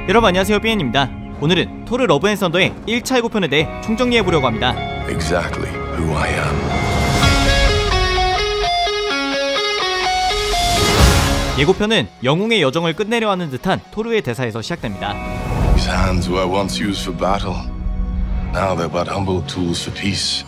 여러분 안녕하세요, 삐엔입니다. 오늘은 토르 러브 앤 썬더의 1차 예고편에 대해 총정리해보려고 합니다. Exactly who I am. 예고편은 영웅의 여정을 끝내려 하는 듯한 토르의 대사에서 시작됩니다. These hands were once used for battle. Now they're but humble tools for peace.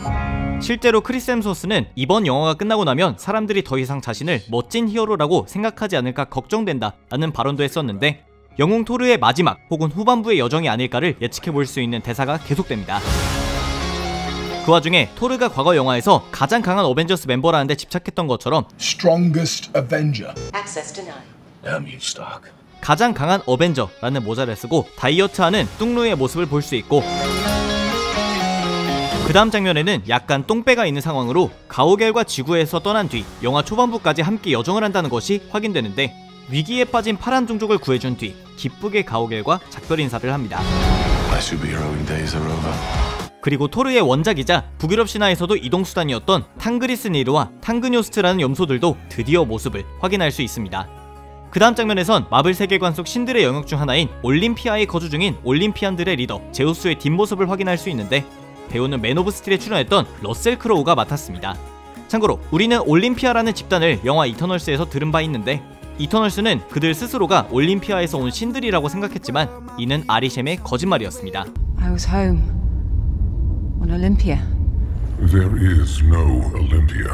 실제로 크리스 햄스워스는 이번 영화가 끝나고 나면 사람들이 더 이상 자신을 멋진 히어로라고 생각하지 않을까 걱정된다 라는 발언도 했었는데, 영웅 토르의 마지막 혹은 후반부의 여정이 아닐까를 예측해볼 수 있는 대사가 계속됩니다. 그 와중에 토르가 과거 영화에서 가장 강한 어벤져스 멤버라는 데 집착했던 것처럼 Strongest Avenger. Access denied. Damn you, Stark. 가장 강한 어벤져라는 모자를 쓰고 다이어트하는 뚱루의 모습을 볼 수 있고, 그 다음 장면에는 약간 똥배가 있는 상황으로 가오갤과 지구에서 떠난 뒤 영화 초반부까지 함께 여정을 한다는 것이 확인되는데, 위기에 빠진 파란 종족을 구해준 뒤 기쁘게 가오갤과 작별 인사를 합니다. My superheroing days are over. 그리고 토르의 원작이자 북유럽 신화에서도 이동수단이었던 탕그리스니르와 탕그뇨스트라는 염소들도 드디어 모습을 확인할 수 있습니다. 그 다음 장면에선 마블 세계관 속 신들의 영역 중 하나인 올림피아에 거주 중인 올림피안들의 리더 제우스의 뒷모습을 확인할 수 있는데, 배우는 맨 오브 스틸에 출연했던 러셀 크로우가 맡았습니다. 참고로 우리는 올림피아라는 집단을 영화 이터널스에서 들은 바 있는데, 이터널스는 그들 스스로가 올림피아에서 온 신들이라고 생각했지만 이는 아리셴의 거짓말이었습니다. I was home on Olympia. There is no Olympia.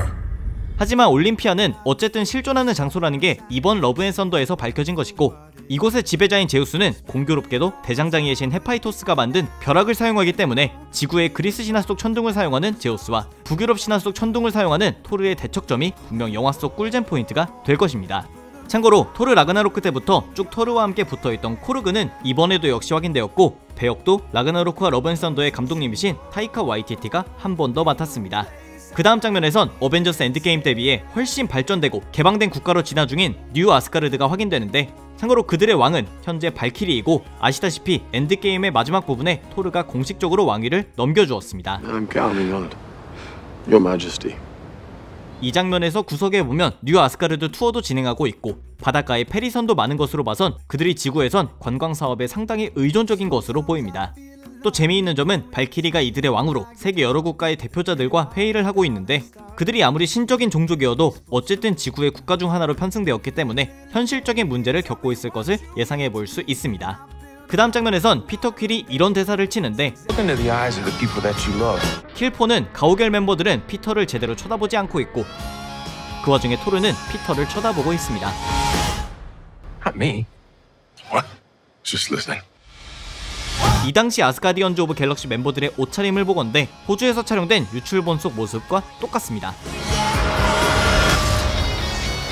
하지만 올림피아는 어쨌든 실존하는 장소라는 게 이번 러브 앤 썬더에서 밝혀진 것이고, 이곳의 지배자인 제우스는 공교롭게도 대장장이의 신 헤파이토스가 만든 벼락을 사용하기 때문에 지구의 그리스 신화 속 천둥을 사용하는 제우스와 북유럽 신화 속 천둥을 사용하는 토르의 대척점이 분명 영화 속 꿀잼 포인트가 될 것입니다. 참고로 토르 라그나로크 때부터 쭉 토르와 함께 붙어있던 코르그는 이번에도 역시 확인되었고, 배역도 라그나로크와 러브 앤 썬더의 감독님이신 타이카 와이티티가 한 번 더 맡았습니다. 그 다음 장면에선 어벤져스 엔드게임 대비해 훨씬 발전되고 개방된 국가로 진화 중인 뉴 아스가르드가 확인되는데, 참고로 그들의 왕은 현재 발키리이고, 아시다시피 엔드게임의 마지막 부분에 토르가 공식적으로 왕위를 넘겨주었습니다. I'm counting on it. Your Majesty. 이 장면에서 구석에 보면 뉴 아스가르드 투어도 진행하고 있고, 바닷가에 페리선도 많은 것으로 봐선 그들이 지구에선 관광사업에 상당히 의존적인 것으로 보입니다. 또 재미있는 점은 발키리가 이들의 왕으로 세계 여러 국가의 대표자들과 회의를 하고 있는데, 그들이 아무리 신적인 종족이어도 어쨌든 지구의 국가 중 하나로 편승되었기 때문에 현실적인 문제를 겪고 있을 것을 예상해 볼 수 있습니다. 그 다음 장면에선 피터 퀼이 이런 대사를 치는데, Look into the eyes of the people that you love. 킬포는 가오갤 멤버들은 피터를 제대로 쳐다보지 않고 있고, 그 와중에 토르는 피터를 쳐다보고 있습니다. Not me. What? Just listening. 이 당시 아스가디언즈 오브 갤럭시 멤버들의 옷차림을 보건대 호주에서 촬영된 유출본 속 모습과 똑같습니다.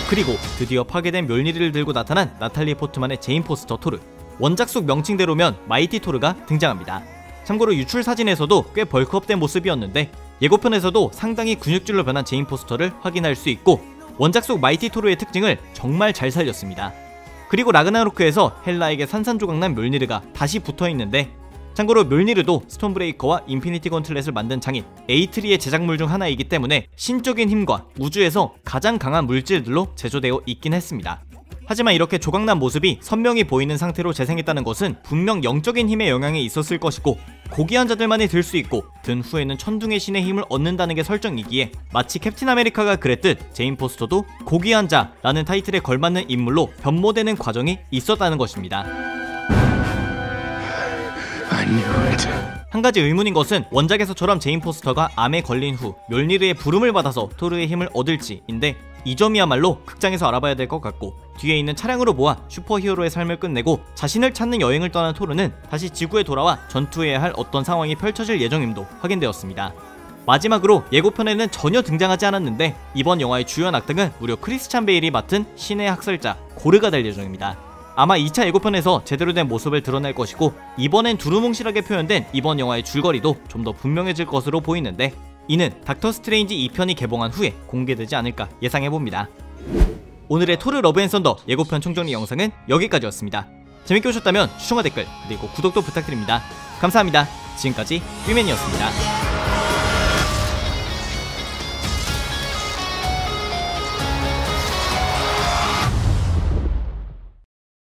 그리고 드디어 파괴된 멸니리를 들고 나타난 나탈리 포트만의 제인 포스터 토르, 원작 속 명칭대로면 마이티 토르가 등장합니다. 참고로 유출 사진에서도 꽤 벌크업된 모습이었는데, 예고편에서도 상당히 근육질로 변한 제인 포스터를 확인할 수 있고, 원작 속 마이티 토르의 특징을 정말 잘 살렸습니다. 그리고 라그나로크에서 헬라에게 산산조각난 멸니르가 다시 붙어있는데, 참고로 멸니르도 스톤브레이커와 인피니티 건틀렛을 만든 장인 에이트리의 제작물 중 하나이기 때문에 신적인 힘과 우주에서 가장 강한 물질들로 제조되어 있긴 했습니다. 하지만 이렇게 조각난 모습이 선명히 보이는 상태로 재생했다는 것은 분명 영적인 힘의 영향이 있었을 것이고, 고귀한 자들만이 들 수 있고 든 후에는 천둥의 신의 힘을 얻는다는 게 설정이기에, 마치 캡틴 아메리카가 그랬듯 제인 포스터도 고귀한 자라는 타이틀에 걸맞는 인물로 변모되는 과정이 있었다는 것입니다. I knew it. 한 가지 의문인 것은 원작에서처럼 제인 포스터가 암에 걸린 후 멸니르의 부름을 받아서 토르의 힘을 얻을지인데, 이 점이야말로 극장에서 알아봐야 될 것 같고, 뒤에 있는 차량으로 모아 슈퍼히어로의 삶을 끝내고 자신을 찾는 여행을 떠난 토르는 다시 지구에 돌아와 전투해야 할 어떤 상황이 펼쳐질 예정임도 확인되었습니다. 마지막으로 예고편에는 전혀 등장하지 않았는데, 이번 영화의 주연 악당은 무려 크리스찬 베일이 맡은 신의 학살자 고르가 될 예정입니다. 아마 2차 예고편에서 제대로 된 모습을 드러낼 것이고, 이번엔 두루뭉실하게 표현된 이번 영화의 줄거리도 좀 더 분명해질 것으로 보이는데, 이는 닥터 스트레인지 2편이 개봉한 후에 공개되지 않을까 예상해봅니다. 오늘의 토르 러브 앤 썬더 예고편 총정리 영상은 여기까지였습니다. 재밌게 보셨다면 추천과 댓글, 그리고 구독도 부탁드립니다. 감사합니다. 지금까지 삐맨이었습니다.